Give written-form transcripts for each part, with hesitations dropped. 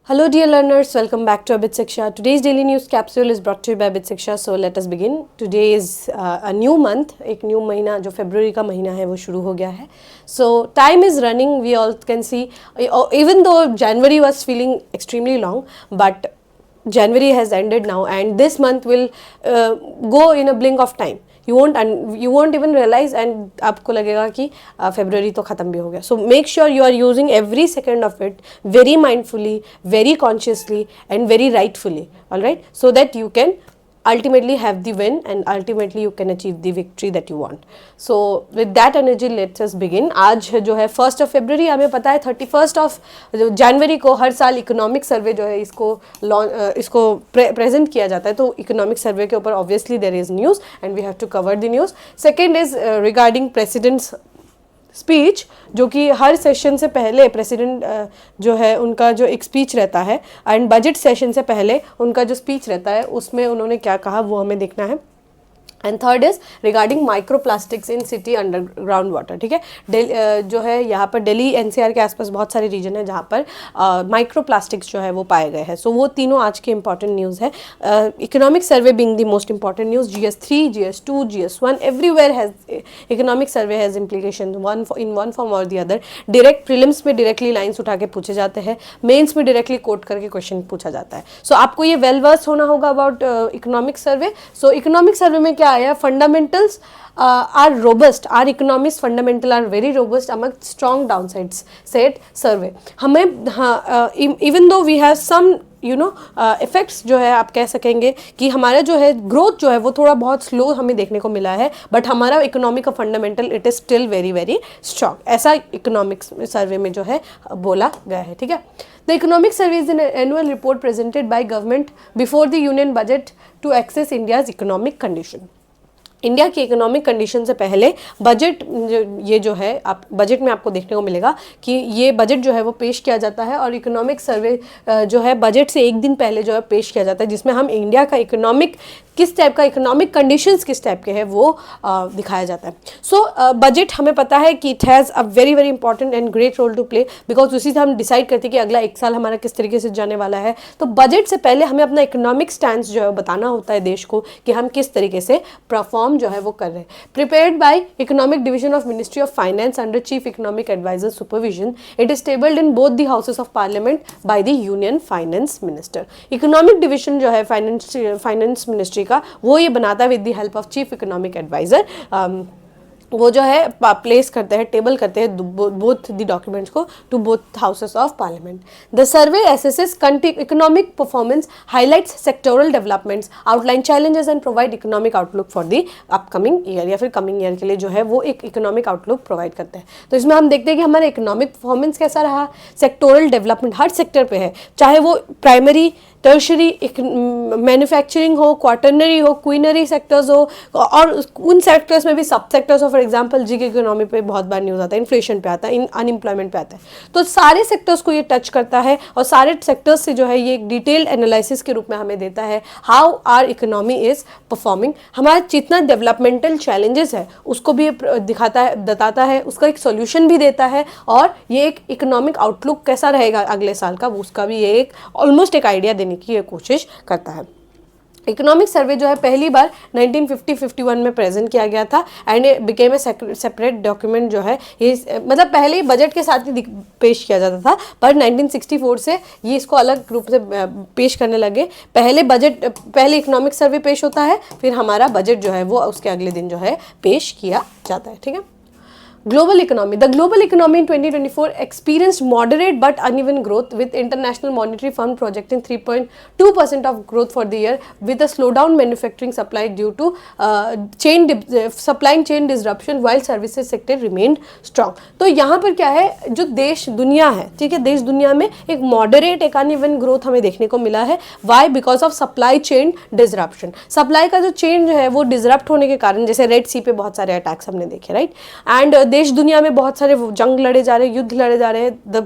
Hello dear learners, welcome back to Abit Shiksha. Today's daily news capsule is brought to you by Abit Shiksha. So let us begin. Today is a new month, एक new महीना जो फरवरी का महीना है वो शुरू हो गया है. So time is running. We all can see, even though January was feeling extremely long, but January has ended now, and this month will go in a blink of time. You won't even realize, and आपको लगेगा कि फरवरी तो ख़त्म भी हो गया. So make sure you are using every second of it very mindfully, very consciously and very rightfully, alright, so that you can ultimately have the win and ultimately you can achieve the victory that you want. So with that energy let us begin. आज जो है 1st of February, हमें पता है 31st of January को हर साल economic survey जो है इसको प्रेजेंट किया जाता है. तो इकोनॉमिक सर्वे के ऊपर obviously there is news and we have to cover the news. Second is regarding president's speech, जो कि हर सेशन से पहले प्रेसिडेंट जो है उनका जो एक स्पीच रहता है, एंड बजट सेशन से पहले उनका जो स्पीच रहता है उसमें उन्होंने क्या कहा वो हमें देखना है. And third is regarding micro plastics in city underground water. ठीक है, जो है यहाँ पर दिल्ली एनसीआर के आसपास बहुत सारे रीजन है जहाँ पर माइक्रो प्लास्टिक्स जो है वो पाए गए हैं. सो वो तीनों आज के इंपॉर्टेंट न्यूज़ है. Economic survey being the most important news. GS3, GS2, GS1 everywhere has economic survey has implication in one form और दी अदर. डायरेक्ट प्रीलिम्स में डायरेक्टली लाइन्स उठा के पूछे जाते हैं, मेंस में डायरेक्टली कोट करके क्वेश्चन पूछा जाता है. सो आपको ये वेल वर्स होना होगा about economic survey. So economic survey में क्या आया, fundamentals are robust, our economy's fundamental are very robust among strong downsides, said survey. हमें even though we have some effects जो है आप कह सकेंगे कि हमारा जो है ग्रोथ जो है वो थोड़ा बहुत स्लो हमें देखने को मिला है, बट हमारा इकोनॉमी का fundamental it is still very very strong, ऐसा इकोनॉमिक्स सर्वे में जो है बोला गया है. ठीक है, the economic survey is an annual report presented by government before the union budget to access India's economic condition. India की इकोनॉमिक कंडीशन से पहले बजट ये जो है आप बजट में आपको देखने को मिलेगा कि ये बजट जो है वो पेश किया जाता है, और इकोनॉमिक सर्वे जो है बजट से एक दिन पहले जो है पेश किया जाता है, जिसमें हम इंडिया का इकोनॉमिक किस टाइप का इकोनॉमिक कंडीशंस किस टाइप के हैं वो दिखाया जाता है. सो बजट हमें पता है कि it has a very very important and great role to play, because उसी से हम डिसाइड करते हैं कि अगला एक साल हमारा किस तरीके से जाने वाला है. तो बजट से पहले हमें अपना इकोनॉमिक स्टैंड जो है बताना होता है देश को कि हम किस तरीके से परफॉर्म जो है वो कर रहे हैं. Prepared by economic division of ministry of finance under chief economic adviser supervision. It is tabled in both the houses of Parliament by the union finance minister. Economic division जो है फाइनेंस मिनिस्ट्री का वो ये बनाता है with the help of chief economic adviser. वो जो है प्लेस करते हैं, टेबल करते हैं बोथ द डॉक्यूमेंट्स को to both houses of Parliament. The survey assessees economic performance, highlights sectoral developments, outline challenges and provide economic outlook for the upcoming year, या फिर कमिंग ईयर के लिए जो है वो एक इकोनॉमिक आउटलुक प्रोवाइड करते हैं. तो इसमें हम देखते हैं कि हमारा इकोनॉमिक परफॉर्मेंस कैसा रहा. सेक्टोरल डेवलपमेंट हर सेक्टर पे है, चाहे वो प्राइमरी, टर्शरी, मैन्युफैक्चरिंग हो, क्वार्टरनरी हो, क्वीनरी सेक्टर्स हो, और उन सेक्टर्स में भी सब सेक्टर्स हो. फॉर एग्जांपल जी के इकोनॉमी पे बहुत बार न्यूज़ आता है, इन्फ्लेशन पे आता है, अनएम्प्लॉयमेंट पे आता है. तो सारे सेक्टर्स को ये टच करता है, और सारे सेक्टर्स से जो है ये एक डिटेल्ड एनालिसिस के रूप में हमें देता है how are economy is performing. हमारा जितना डेवलपमेंटल चैलेंजेस है उसको भी दिखाता है, बताता है, उसका एक सोल्यूशन भी देता है, और ये एक इकोनॉमिक आउटलुक कैसा रहेगा अगले साल का उसका भी ये एक ऑलमोस्ट एक आइडिया देने की ये कोशिश करता है. इकोनॉमिक सर्वे जो है पहली बार 1950-51 में प्रेजेंट किया गया था, and it became a separate document. जो है ये मतलब पहले ही बजट के साथ ही पेश किया जाता था, पर 1964 से ये इसको अलग रूप से पेश करने लगे. पहले इकोनॉमिक सर्वे पेश होता है, फिर हमारा बजट जो है वो उसके अगले दिन जो है पेश किया जाता है. ठीक है, Global economy. The global economy in 2024 experienced moderate but uneven growth, with International Monetary Fund projecting 3.2% of growth for the year, with a slowdown manufacturing supply due to supply chain disruption, while services sector remained strong. तो यहाँ पर क्या है, जो देश दुनिया है, ठीक है, देश दुनिया में एक मॉडरेट एक अनइवन ग्रोथ हमें देखने को मिला है. Why? Because of supply chain disruption. Supply का जो चेन जो है वो डिसरप्ट होने के कारण, जैसे रेड सी पे बहुत सारे अटैक्स हमने देखे, राइट, एंड देश दुनिया में बहुत सारे जंग लड़े जा रहे हैं, युद्ध लड़े जा रहे हैं,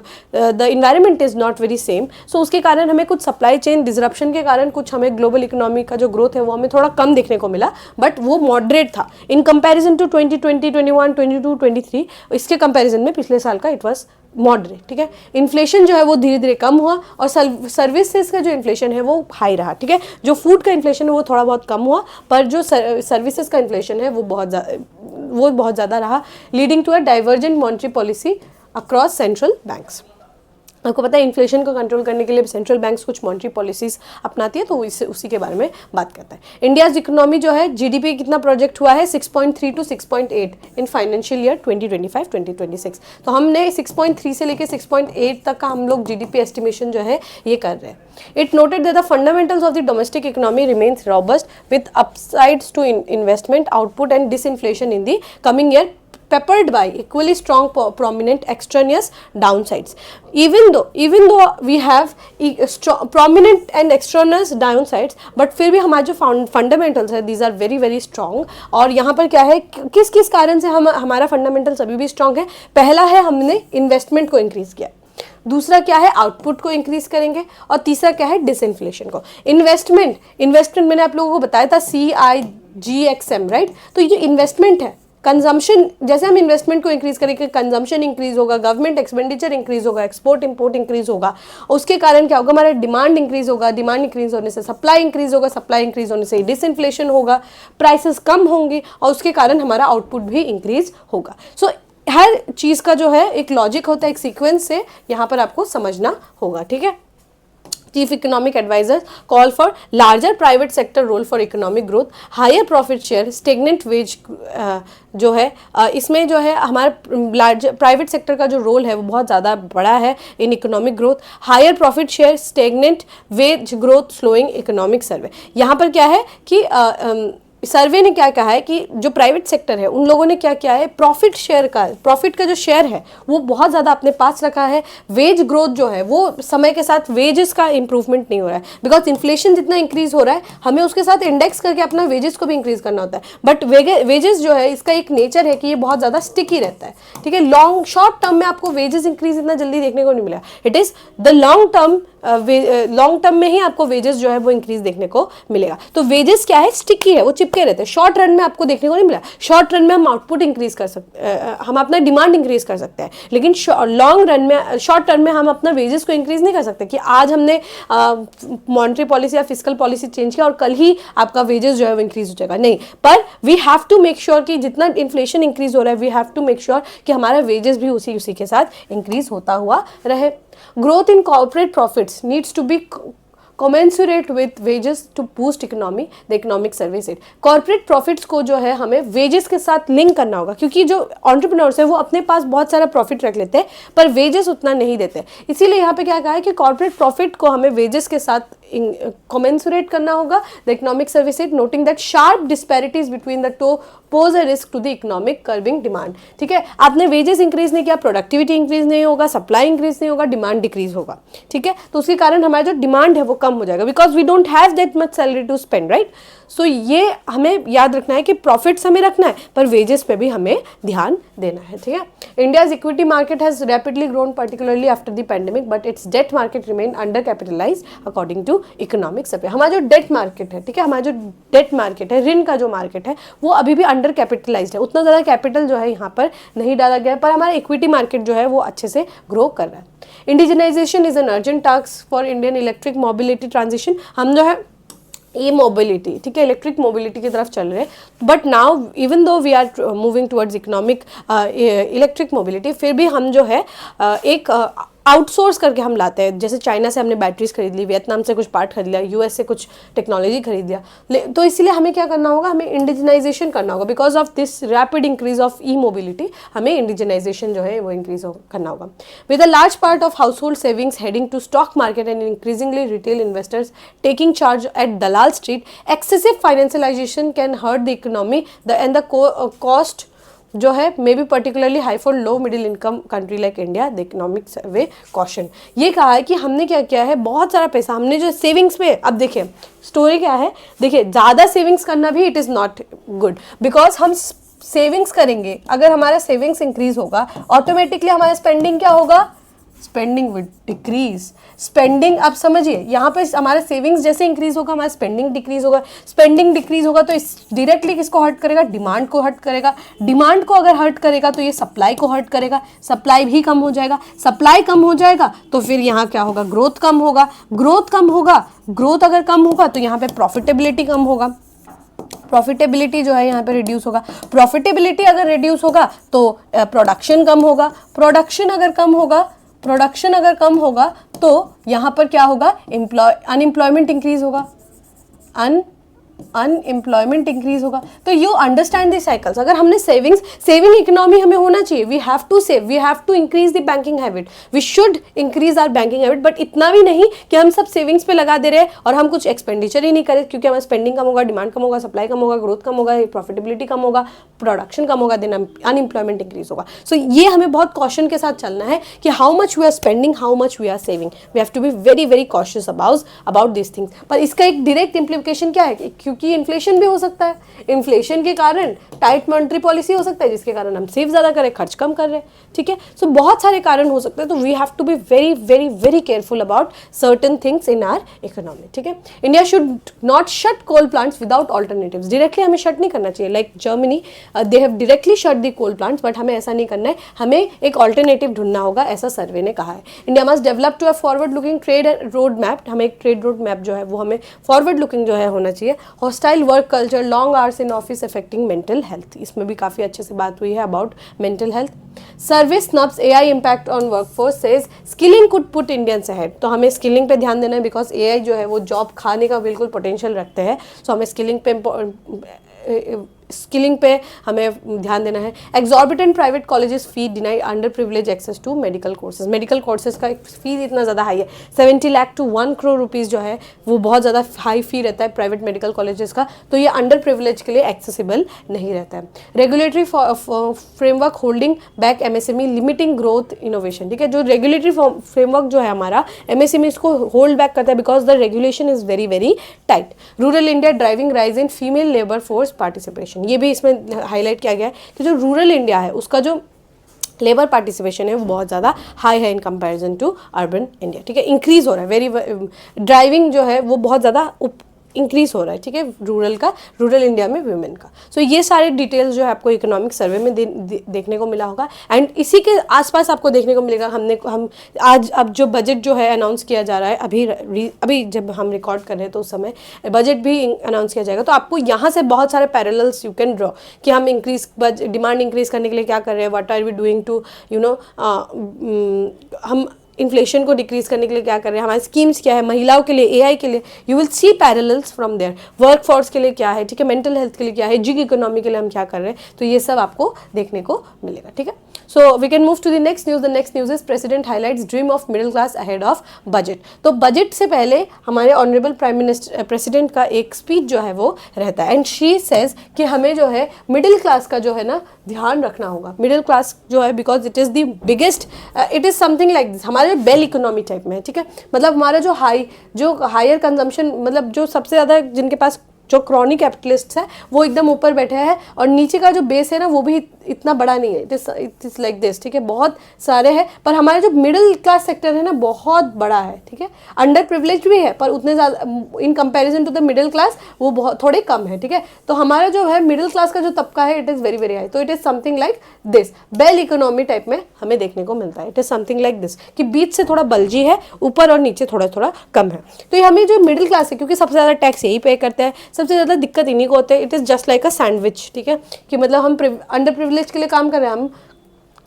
the environment is not very same. So उसके कारण हमें कुछ सप्लाई चेन डिसरप्शन के कारण कुछ हमें ग्लोबल इकोनॉमी का जो ग्रोथ है वो हमें थोड़ा कम देखने को मिला, बट वो मॉडरेट था इन कंपैरिजन टू 2020, 21, 22, 23. इसके कंपैरिजन में पिछले साल का इट वाज मॉडरेट, ठीक है। इन्फ्लेशन जो है वो धीरे धीरे कम हुआ और सर्विसेज का जो इन्फ्लेशन है वो हाई रहा, ठीक है। जो फूड का इन्फ्लेशन है वो थोड़ा बहुत कम हुआ, पर जो सर्विसेज का इन्फ्लेशन है वो बहुत ज़्यादा रहा, leading to a divergent monetary policy across central banks. आपको पता है इन्फ्लेशन को कंट्रोल करने के लिए सेंट्रल बैंक्स कुछ मॉनेटरी पॉलिसीज अपनाती है, तो उसी के बारे में बात करता है। इंडियाज इकोनॉमी जो है, जीडीपी कितना प्रोजेक्ट हुआ है 6.3 to 6.8 इन फाइनेंशियल ईयर 2025-2026। तो हमने 6.3 से लेकर 6.8 तक का हम लोग जीडीपी एस्टिमेशन जो है ये कर रहे हैं। It noted that the fundamentals of the domestic economy remains robust with upsides to investment, output and disinflation in the coming year, peppered by equally strong prominent extraneous downsides. Even though we have prominent and extraneous downsides, but फिर भी हमारे जो fundamentals है these are very very strong। और यहाँ पर क्या है, किस किस कारण से हमारा fundamentals अभी भी strong है। पहला है हमने investment को increase किया, दूसरा क्या है आउटपुट को इंक्रीज करेंगे, और तीसरा क्या है डिसइन्फ्लेशन को। इन्वेस्टमेंट मैंने आप लोगों को बताया था CIGXM, राइट। तो ये जो इन्वेस्टमेंट है, कंजम्पशन, जैसे हम इन्वेस्टमेंट को इंक्रीज करेंगे कंजम्पशन इंक्रीज होगा, गवर्नमेंट एक्सपेंडिचर इंक्रीज होगा, एक्सपोर्ट इंपोर्ट इंक्रीज होगा, उसके कारण क्या होगा, हमारा डिमांड इंक्रीज होगा, डिमांड इंक्रीज होने से सप्लाई इंक्रीज होगा, सप्लाई इंक्रीज होने से डिसइन्फ्लेशन होगा, प्राइसेस कम होंगी और उसके कारण हमारा आउटपुट भी इंक्रीज होगा। सो हर चीज़ का जो है एक लॉजिक होता है, एक सीक्वेंस से यहाँ पर आपको समझना होगा, ठीक है। Chief Economic Advisors call for larger private sector role for economic growth, higher profit share, stagnant wage जो है इसमें जो है हमारा लार्ज प्राइवेट सेक्टर का जो रोल है वो बहुत ज़्यादा बड़ा है in economic growth, higher profit share, stagnant wage growth, slowing economic survey. यहाँ पर क्या है कि सर्वे ने क्या कहा है कि जो प्राइवेट सेक्टर है उन लोगों ने क्या किया है, प्रॉफिट का जो शेयर है वो बहुत ज़्यादा अपने पास रखा है। वेज ग्रोथ जो है वो समय के साथ वेजेस का इंप्रूवमेंट नहीं हो रहा है, बिकॉज इन्फ्लेशन जितना इंक्रीज हो रहा है हमें उसके साथ इंडेक्स करके अपना वेजेस को भी इंक्रीज करना होता है। बट वेजेस जो है इसका एक नेचर है कि ये बहुत ज़्यादा स्टिकी रहता है, ठीक है। शॉर्ट टर्म में आपको वेजेस इंक्रीज इतना जल्दी देखने को नहीं मिला, it is the long term में ही आपको वेजेस जो है वो इंक्रीज देखने को मिलेगा। तो वेजेस क्या है, स्टिकी है, वो चिपके रहते हैं, शॉर्ट रन में आपको देखने को नहीं मिला। शॉर्ट रन में हम आउटपुट इंक्रीज कर सकते, हम अपना डिमांड इंक्रीज कर सकते हैं, लेकिन लॉन्ग रन में, शॉर्ट टर्म में हम अपना वेजेस को इंक्रीज नहीं कर सकते कि आज हमने मॉनेटरी पॉलिसी या फिस्कल पॉलिसी चेंज किया और कल ही आपका वेजेस जो है वो इंक्रीज हो जाएगा, नहीं। पर we have to make sure कि जितना इन्फ्लेशन इंक्रीज हो रहा है we have to make sure कि हमारा वेजेस भी उसी के साथ इंक्रीज होता हुआ रहे। Growth in corporate profits needs to be commensurate with wages to boost economy, the economic survey said। corporate profits को जो है हमें wages के साथ लिंक करना होगा, क्योंकि जो entrepreneurs है वो अपने पास बहुत सारा profit रख लेते हैं पर wages उतना नहीं देते। इसीलिए यहाँ पे क्या कहा है कि corporate profit को हमें wages के साथ commensurate करना होगा। the economic survey said noting that sharp disparities between the two pose a risk to the economic curbing demand। ठीक है, आपने wages increase नहीं किया, productivity increase नहीं होगा, supply increase नहीं होगा, demand decrease होगा, ठीक है। तो उसके कारण हमारा जो demand है वो कम हो जाएगा, because we don't have that much salary to spend, right. So ये हमें याद रखना है कि प्रॉफिट्स हमें रखना है पर वेजेस पे भी हमें ध्यान देना है, ठीक है। India's equity market has rapidly grown particularly after the pandemic, but its debt market remain under capitalise according to economic survey. हमारा जो डेट मार्केट है, ठीक है, हमारा जो डेट मार्केट है, ऋण का जो मार्केट है वो अभी भी अंडर कैपिटलाइज है, उतना ज़्यादा कैपिटल जो है यहाँ पर नहीं डाला गया है, पर हमारा इक्विटी मार्केट जो है वो अच्छे से ग्रो कर रहा है। Indigenisation is an urgent task for Indian electric mobility transition. हम जो है ई मोबिलिटी, ठीक है, इलेक्ट्रिक मोबिलिटी की तरफ चल रहे हैं, but now even though we are moving towards economic electric mobility, फिर भी हम जो है एक आउटसोर्स करके हम लाते हैं। जैसे चाइना से हमने बैटरीज खरीद ली, वियतनाम से कुछ पार्ट खरीद लिया, यूएस से कुछ टेक्नोलॉजी खरीद लिया, तो इसीलिए हमें क्या करना होगा, हमें इंडिजिनाइजेशन करना होगा। Because of this rapid increase of E mobility हमें इंडिजिनाइजेशन जो है वो इंक्रीज करना होगा। With a large part of household savings heading to stock market and increasingly retail investors taking charge at Dalal Street, excessive financialisation can hurt the economy and the cost जो है may be particularly high for low middle income country like India, the economic survey caution. ये कहा है कि हमने क्या किया है, बहुत सारा पैसा हमने जो सेविंग्स में, अब देखिए स्टोरी क्या है, देखिए ज़्यादा सेविंग्स करना भी it is not good, because हम सेविंग्स करेंगे, अगर हमारा सेविंग्स इंक्रीज होगा ऑटोमेटिकली हमारा स्पेंडिंग क्या होगा, स्पेंडिंग विल डिक्रीज। स्पेंडिंग, आप समझिए यहाँ पे हमारा सेविंग्स जैसे इंक्रीज होगा हमारा स्पेंडिंग डिक्रीज होगा। स्पेंडिंग डिक्रीज होगा तो इस डायरेक्टली किसको हर्ट करेगा? डिमांड को हर्ट करेगा। डिमांड को अगर हर्ट करेगा तो ये सप्लाई को हर्ट करेगा। सप्लाई भी कम हो जाएगा। सप्लाई कम हो जाएगा तो फिर यहाँ क्या होगा? ग्रोथ कम होगा। ग्रोथ कम होगा, ग्रोथ अगर कम होगा तो यहाँ पे प्रॉफिटेबिलिटी कम होगा। प्रॉफिटेबिलिटी जो है यहाँ पे रिड्यूस होगा। प्रॉफिटेबिलिटी अगर रिड्यूस होगा तो प्रोडक्शन कम होगा। प्रोडक्शन अगर कम होगा तो यहाँ पर क्या होगा? अनएम्प्लॉयमेंट इंक्रीज होगा। अनएम्प्लॉयमेंट इंक्रीज होगा। तो यू अंडरस्टैंड द साइकिल्स। अगर हमने सेविंग इकोनॉमी हमें होना चाहिए, we have to save, we have to increase the banking habit, we should increase our banking habit, but इतना भी नहीं कि हम सब सेविंग्स पे लगा दे रहे हैं और हम कुछ एक्सपेंडिचर ही नहीं करें, क्योंकि हमारा स्पेंडिंग कम होगा, डिमांड कम होगा, सप्लाई कम होगा, ग्रोथ कम होगा, प्रॉफिटेबिलिटी कम होगा, प्रोडक्शन कम होगा, देन अनएम्प्लॉयमेंट इंक्रीज होगा। सो ये हमें बहुत कॉशन के साथ चलना है कि how much we are spending, how much we are saving. We have to be very very cautious about this things. पर इसका एक डायरेक्ट इंप्लीकेशन क्या है? क्योंकि इन्फ्लेशन भी हो सकता है, इन्फ्लेशन के कारण टाइट मॉनेटरी पॉलिसी हो सकता है जिसके कारण हम सेव ज्यादा करें, खर्च कम कर रहे हैं, ठीक है। सो बहुत सारे कारण हो सकते हैं। तो we have to be very very very careful about certain things in our economy, ठीक है। India should not shut coal plants without alternatives. Directly हमें शट नहीं करना चाहिए, like Germany they have directly shut the coal plants, but हमें ऐसा नहीं करना है, हमें एक ऑल्टरनेटिव ढूंढना होगा, ऐसा सर्वे ने कहा है। India must develop to a forward looking trade road map. हमें एक ट्रेड रोड मैप जो है वो हमें फॉरवर्ड लुकिंग जो है होना चाहिए। Hostile work culture, long hours in office affecting mental health, इसमें भी काफी अच्छे से बात हुई है about mental health. Service nabs AI impact on workforce says skilling could put Indians ahead. तो हमें स्किलिंग पे ध्यान देना है, बिकॉज एआई जो है वो जॉब खाने का बिल्कुल पोटेंशियल रखते हैं। सो हमें स्किलिंग पे हमें ध्यान देना है। Exorbitant private colleges fee deny under privilege access to medical courses. Medical courses का फी इतना ज़्यादा हाई है, 70 लाख टू 1 करोड़ रुपीज़ जो है वो बहुत ज़्यादा हाई फी रहता है प्राइवेट मेडिकल कॉलेजेस का। तो ये अंडर प्रिविलेज के लिए एक्सेसिबल नहीं रहता है। Regulatory framework holding back MSME, limiting growth innovation, ठीक है। जो रेगुलेटरी फ्रेमवर्क जो है हमारा एमएसएमई इसको होल्ड बैक करता है, because the regulation is very very tight. Rural India driving rise in female labour force participation, ये भी इसमें हाईलाइट किया गया है कि जो रूरल इंडिया है उसका जो लेबर पार्टिसिपेशन है वो बहुत ज़्यादा हाई है in comparison to urban India, ठीक है। इंक्रीज हो रहा है, वेरी ड्राइविंग जो है वो बहुत ज़्यादा इंक्रीज हो रहा है, ठीक है, रूरल इंडिया में वुमेन का। सो ये सारे डिटेल्स जो है आपको इकोनॉमिक सर्वे में देखने को मिला होगा। एंड इसी के आसपास आपको देखने को मिलेगा हम आज अब जो बजट जो है अनाउंस किया जा रहा है, अभी जब हम रिकॉर्ड कर रहे हैं तो उस समय बजट भी अनाउंस किया जाएगा। तो आपको यहाँ से बहुत सारे पैरेलल्स यू कैन ड्रॉ कि हम डिमांड इंक्रीज करने के लिए क्या कर रहे हैं, what are we doing to हम इन्फ्लेशन को डिक्रीज करने के लिए क्या कर रहे हैं, हमारी स्कीम्स क्या है, महिलाओं के लिए, एआई के लिए, you will see parallels from there. Workforce के लिए क्या है, ठीक है, मेंटल हेल्थ के लिए क्या है, जिग इकोनॉमी के लिए हम क्या कर रहे हैं, तो ये सब आपको देखने को मिलेगा, ठीक है। So we can move to the next news. The next news is president highlights dream of middle class ahead of budget. तो बजट से पहले हमारे ऑनरेबल प्रेसिडेंट का एक स्पीच जो है वो रहता है, एंड शी सेज कि हमें जो है मिडिल क्लास का जो है ना ध्यान रखना होगा। मिडिल क्लास जो है because it is the biggest, it is something like this, हमारे बेल इकोनॉमी टाइप में है, ठीक है। मतलब हमारा जो हायर कंजम्पशन, मतलब जो सबसे ज़्यादा जिनके पास जो क्रॉनिक कैपिटलिस्ट है वो एकदम ऊपर बैठे हैं, और नीचे का जो बेस है ना वो भी इतना बड़ा नहीं है, इट इज लाइक दिस, ठीक है। बहुत सारे हैं, पर हमारे जो मिडिल क्लास सेक्टर है ना बहुत बड़ा है, ठीक है। अंडर प्रिविलेज भी है पर उतने ज़्यादा in comparison to the middle class वो बहुत थोड़े कम है, ठीक है। तो हमारा जो है मिडिल क्लास का जो तबका है it is very very high. तो it is something like this, bell economy type में हमें देखने को मिलता है। It is something like this कि बीच से थोड़ा बल्जी है, ऊपर और नीचे थोड़ा थोड़ा कम है। तो ये हमें जो मिडिल क्लास है, क्योंकि सबसे ज़्यादा टैक्स यही पे करते हैं, सबसे ज़्यादा दिक्कत इन्हीं को होते हैं। It is just like a sandwich, ठीक है, कि मतलब हम अंडर प्रिविलेज के लिए काम कर रहे हैं, हम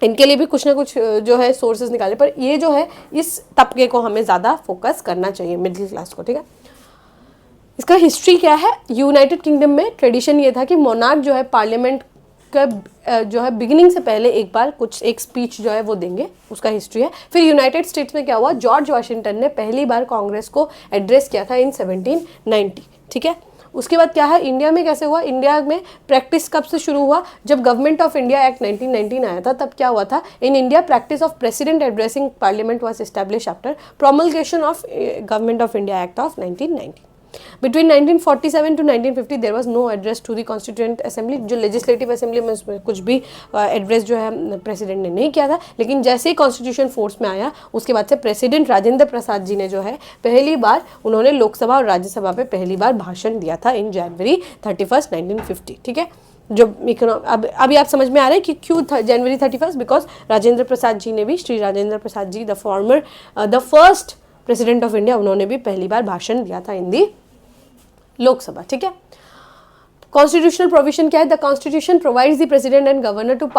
इनके लिए भी कुछ ना कुछ जो है सोर्सेज निकाले, पर ये जो है इस तबके को हमें ज़्यादा फोकस करना चाहिए, मिडिल क्लास को, ठीक है। इसका हिस्ट्री क्या है, यूनाइटेड किंगडम में ट्रेडिशन ये था कि मोनार्क जो है पार्लियामेंट का जो है बिगिनिंग से पहले एक स्पीच जो है वो देंगे, उसका हिस्ट्री है। फिर यूनाइटेड स्टेट्स में क्या हुआ, जॉर्ज वाशिंगटन ने पहली बार कांग्रेस को एड्रेस किया था इन 1790, ठीक है। उसके बाद क्या है, इंडिया में कैसे हुआ, इंडिया में प्रैक्टिस कब से शुरू हुआ, जब गवर्नमेंट ऑफ इंडिया एक्ट 1919 आया था, तब क्या हुआ था, in India practice of president addressing Parliament was establish after promulgation of government of India act of 1990। Between 1947 to 1950 there was no address to the constituent assembly, जो legislative assembly में उसमें कुछ भी एड्रेस जो है प्रेसिडेंट ने नहीं किया था। लेकिन जैसे ही कॉन्स्टिट्यूशन फोर्स में आया उसके बाद से प्रेसिडेंट राजेंद्र प्रसाद जी ने जो है पहली बार उन्होंने लोकसभा और राज्यसभा पे पहली बार भाषण दिया था इन जनवरी 31, 1950। ठीक है, जो अब अभी आप समझ में आ रहा है कि क्यों जनवरी 31, बिकॉज राजेंद्र प्रसाद जी ने भी, Shri Rajendra Prasad ji the first president of India, उन्होंने भी पहली बार भाषण दिया था इन दी लोकसभा। ठीक है, कॉन्स्टिट्यूशनल प्रोविजन क्या है? The constitution provides the president and governor the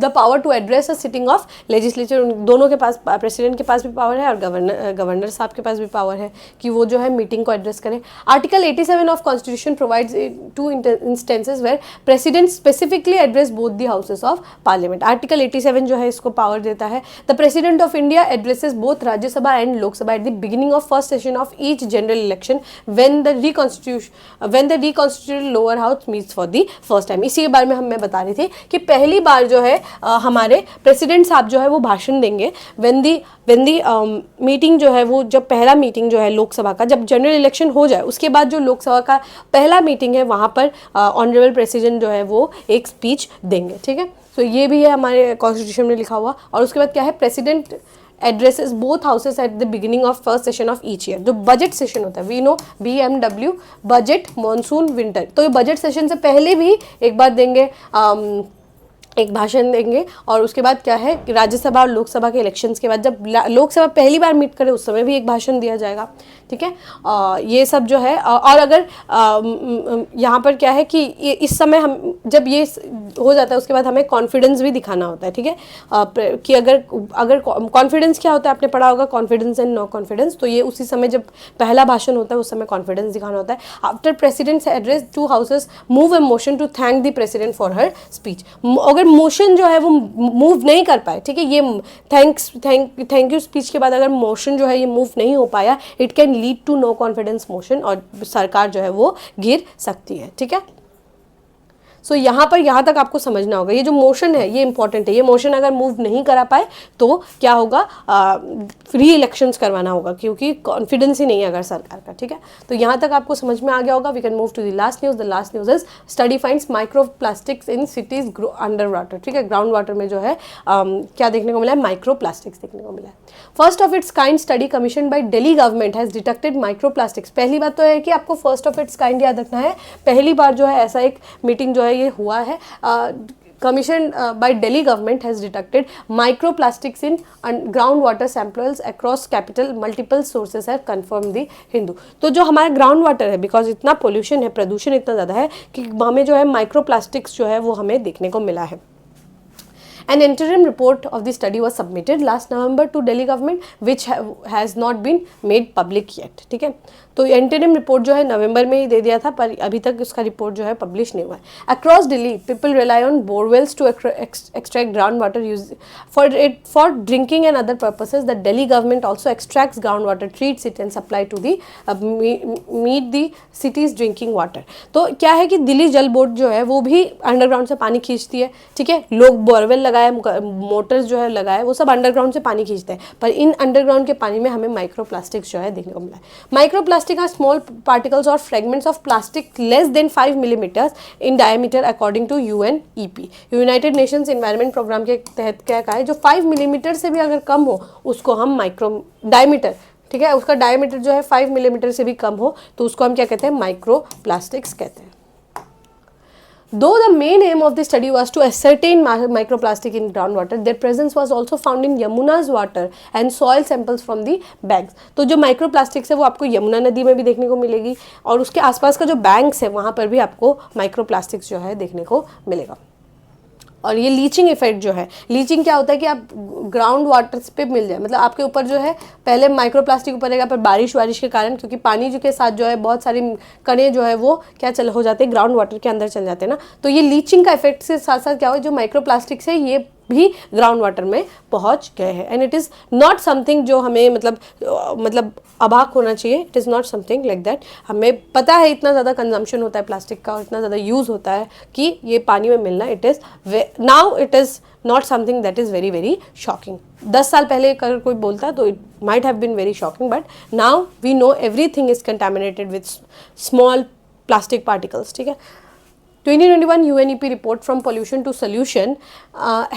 power to address a sitting of legislature. दोनों के पास, प्रेसिडेंट के पास भी पावर है और गवर्नर साहब के पास भी पावर है कि वो जो है मीटिंग को एड्रेस करें। Article 87 of constitution provides two instances where president specifically address both the houses of parliament. Article 87 जो है इसको पावर देता है, the president of India addresses both Rajya Sabha and Lok Sabha eight the beginning of first session of each general election when the reconstituted lower house meets for the first time. इसी के बारे में मैं बता रही थी कि पहली बार जो है हमारे प्रेसिडेंट साहब जो है वो भाषण देंगे व्हेन दी मीटिंग जो है वो, जब पहला मीटिंग जो है लोकसभा का, जब जनरल इलेक्शन हो जाए उसके बाद जो लोकसभा का पहला मीटिंग है वहाँ पर ऑनरेबल प्रेसिडेंट जो है वो एक स्पीच देंगे। ठीक है, तो ये भी है हमारे कॉन्स्टिट्यूशन में लिखा हुआ। और उसके बाद क्या है? President addresses both houses at the beginning of first session of each year. जो बजट सेशन होता है, we know BMW, budget, monsoon, winter, तो ये बजट सेशन से पहले भी एक बार देंगे, एक भाषण देंगे। और उसके बाद क्या है कि राज्यसभा और लोकसभा के इलेक्शंस के बाद जब लोकसभा पहली बार मीट करे उस समय भी एक भाषण दिया जाएगा। ठीक है, ये सब जो है। और अगर यहाँ पर क्या है कि इस समय हम जब ये हो जाता है उसके बाद हमें कॉन्फिडेंस भी दिखाना होता है। ठीक है, कि अगर कॉन्फिडेंस क्या होता है आपने पढ़ा होगा, कॉन्फिडेंस एंड नो कॉन्फिडेंस। तो ये उसी समय जब पहला भाषण होता है उस समय कॉन्फिडेंस दिखाना होता है। After president's address to houses move a motion to thank the president for her speech. अगर मोशन जो है वो मूव नहीं कर पाए, ठीक है, ये थैंक यू स्पीच के बाद अगर मोशन जो है ये मूव नहीं हो पाया, it can lead to no confidence motion और सरकार जो है वो गिर सकती है। ठीक है, सो यहाँ तक आपको समझना होगा। ये जो मोशन है ये इंपॉर्टेंट है। ये मोशन अगर मूव नहीं करा पाए तो क्या होगा? री इलेक्शंस करवाना होगा, क्योंकि कॉन्फिडेंस ही नहीं है अगर सरकार का। ठीक है, तो यहाँ तक आपको समझ में आ गया होगा। We can move to the last news. The last news is study finds micro plastics in cities under water. ठीक है, ग्राउंड वाटर में जो है क्या देखने को मिला है? माइक्रो प्लास्टिक्स देखने को मिला है। First of its kind study commission by Delhi government has detected micro plastics. पहली बात तो है कि आपको फर्स्ट ऑफ इट्स काइंड याद रखना है। पहली बार जो है ऐसा एक मीटिंग जो है ये हुआ है। Commission by Delhi government has detected microplastics in ground water samples across capital. Multiple sources have confirmed the Hindu. तो जो हमारा ग्राउंड वाटर है, बिकॉज इतना पोल्यूशन है, प्रदूषण इतना ज़्यादा है कि हमें जो है माइक्रोप्लास्टिक्स जो है वो हमें देखने को मिला है। An interim report of the study was submitted last November to Delhi government, which has not been made public yet. ठीक है, तो इंटरिम रिपोर्ट जो है नवंबर में ही दे दिया था, पर अभी तक उसका रिपोर्ट जो है पब्लिश नहीं हुआ है। Across Delhi people rely on borewells to extract ground water use for drinking and other purposes. The Delhi government also extracts ground water, treats it and supply to the meet the cities drinking water. तो क्या है कि दिल्ली जल board जो है वो भी underground से पानी खींचती है। ठीक है, लोग बोरवेल लगाए, मोटर्स जो है लगाए, वो सब अंडरग्राउंड से पानी खींचते हैं, पर इन अंडरग्राउंड के पानी में हमें माइक्रोप्लास्टिक्स जो है देखने को मिला है। Microplastic are small particles or fragments of plastic less than 5 millimeters in diameter according to UNEP, United Nations Environment Program के तहत क्या कहा है? जो 5 मिलीमीटर से भी अगर कम हो उसको हम माइक्रो डायमीटर, ठीक है, उसका डायमीटर जो है 5 मिलीमीटर से भी कम हो तो उसको हम क्या कहते हैं? माइक्रोप्लास्टिक्स कहते हैं। Though the main aim of the study was to ascertain microplastic in groundwater, their presence was also found in Yamuna's water and soil samples from the banks. तो जो माइक्रोप्लास्टिक्स है वो आपको यमुना नदी में भी देखने को मिलेगी और उसके आसपास का जो बैंक्स है वहाँ पर भी आपको माइक्रोप्लास्टिक्स जो है देखने को मिलेगा। और ये लीचिंग इफेक्ट जो है, लीचिंग क्या होता है कि आप ग्राउंड वाटर पे मिल जाए, मतलब आपके ऊपर जो है पहले माइक्रोप्लास्टिक ऊपर रहेगा, पर बारिश के कारण क्योंकि पानी जो के साथ जो है बहुत सारी कणें जो है वो क्या हो जाते हैं, ग्राउंड वाटर के अंदर चल जाते हैं ना। तो ये लीचिंग का इफेक्ट से साथ साथ क्या हो, जो माइक्रोप्लास्टिक्स है ये भी ग्राउंड वाटर में पहुंच गए हैं। And it is not something जो हमें मतलब अबाक होना चाहिए। It is not something like that. हमें पता है इतना ज़्यादा कंजम्पशन होता है प्लास्टिक का और इतना ज़्यादा यूज़ होता है कि ये पानी में मिलना it is now it is not something that is very very shocking. 10 साल पहले अगर कोई बोलता तो it might have been very shocking, but now we know everything is contaminated with small plastic particles. ठीक है, 2021 UNEP report from pollution to solution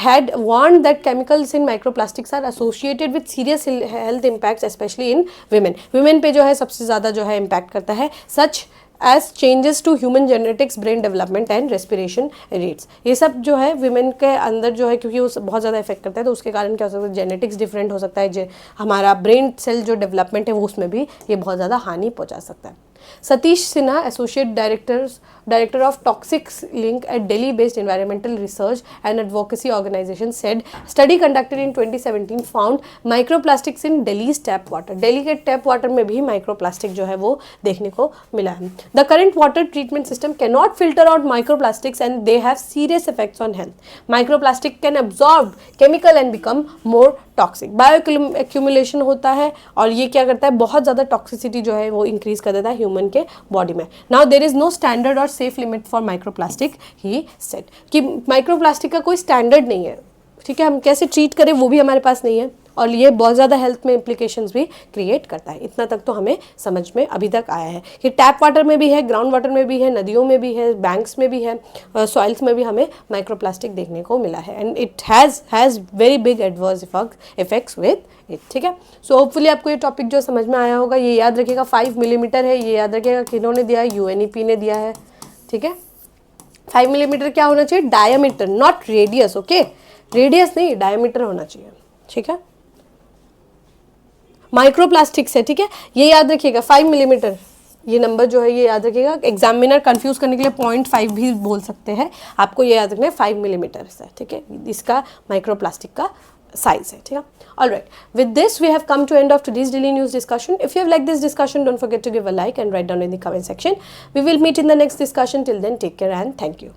had warned that chemicals in microplastics are associated with serious health impacts, especially in women. Women पे जो है सबसे ज़्यादा जो है impact करता है, such as changes to human genetics, brain development and respiration rates. ये सब जो है women के अंदर जो है, क्योंकि वो बहुत ज़्यादा इफेक्ट करता है, तो उसके कारण क्या हो सकता है, जेनेटिक्स डिफरेंट हो सकता है, हमारा ब्रेन सेल जो डेवलपमेंट है वो उसमें भी ये बहुत ज़्यादा हानि पहुँचा सकता है। Satish Sinha, Associate Director of Toxics Link at Delhi-based environmental research and advocacy organization, said study conducted in 2017 found microplastics in Delhi's tap water. Delhi के tap water में भी microplastic जो है वो देखने को मिला है. The current water treatment system cannot filter out microplastics and they have serious effects on health. Microplastic can absorb chemical and become more toxic. Bio accumulation होता है और ये क्या करता है, बहुत ज़्यादा टॉक्सिसिटी जो है वो इंक्रीज कर देता है ह्यूमन के बॉडी में। Now there is no standard और safe limit for microplastic, he said कि माइक्रोप्लास्टिक का कोई स्टैंडर्ड नहीं है। ठीक है, हम कैसे ट्रीट करें वो भी हमारे पास नहीं है और ये बहुत ज़्यादा हेल्थ में इम्प्लीकेशंस भी क्रिएट करता है। इतना तक तो हमें समझ में अभी तक आया है कि टैप वाटर में भी है, ग्राउंड वाटर में भी है, नदियों में भी है, बैंक्स में भी है, सॉइल्स में भी हमें माइक्रोप्लास्टिक देखने को मिला है and it has very big adverse effects with it. ठीक है, सो होपफुली आपको ये टॉपिक जो समझ में आया होगा। ये याद रखिएगा 5 मिलीमीटर है, ये याद रखिएगा किन्होंने दिया है, UNEP ने दिया है। ठीक है, 5 मिलीमीटर क्या होना चाहिए, diameter, not radius. Okay, radius नहीं, डायमीटर होना चाहिए। ठीक है, माइक्रोप्लास्टिक्स है। ठीक है, ये याद रखिएगा 5 मिलीमीटर, ये नंबर जो है ये याद रखिएगा। एग्जामिनर कंफ्यूज करने के लिए 0.5 भी बोल सकते हैं, आपको ये याद रखना है 5 मिलीमीटर है। ठीक है, इसका माइक्रोप्लास्टिक का साइज है। ठीक है, all right, with this we have come to end of today's daily news discussion. If you have like this discussion, don't forget to give a like and write down in the comment section. We will meet in the next discussion. Till then, take care and thank you.